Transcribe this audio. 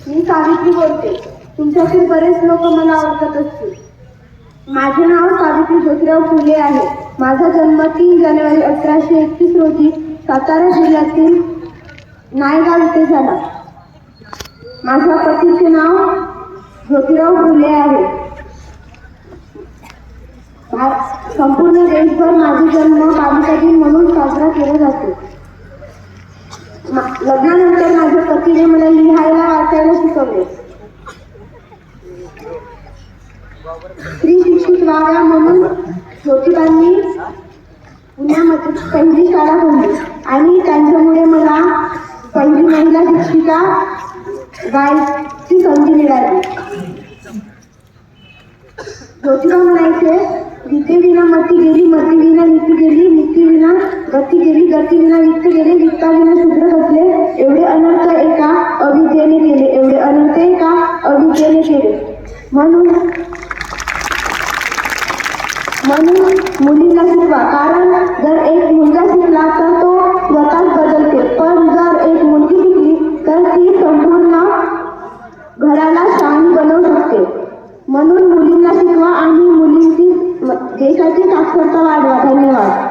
मी सावित्री बोलते. तुमच्यातील बरेच लोक मला ओळखत असतील. माझे नाव सावित्री ज्योतिराव फुले आहे. माझा जन्म 3 जानेवारी 1831 रोजी सातारा जिल्ह्यातील नायगाव येथे झाला. माझ्या पतीचे नाव ज्योतिराव फुले आहे. संपूर्ण देशभर माझा जन्म बालिका दिन म्हणून साजरा केला जातो. लग्नानंतर माझ्या पतीने मला लिहायला वाचायला शिकवले. स्त्री शिक्षित व्हाव्या म्हणून ज्योतिबांनी पुण्यामध्ये पहिली शाळा खोलली आणि त्यांच्यामुळे मला पहिली महिला शिक्षिका व्हायची संधी मिळाली. ज्योतिबा म्हणायचे, गीतेविना मती गेली, मतीविना नीती गेली, नीतीविना गती गेली, गतीविना वित्त गेले, वित्ताविना शूद्र बसले. एवढे अनर्थ एका अविद्येने केले, एवढे अनर्थ एका अविद्येने केले. म्हणून मुलींना शिकवा. कारण जर एक मुलगा शिकला तर तो स्वतःच बदलते, पण जर एक मुलगी शिकली तर ती संपूर्ण घराला शाही बनवू शकते. म्हणून मुलींना शिकवा आणि मुलींची देशाची साक्षरता वाढवा. धन्यवाद.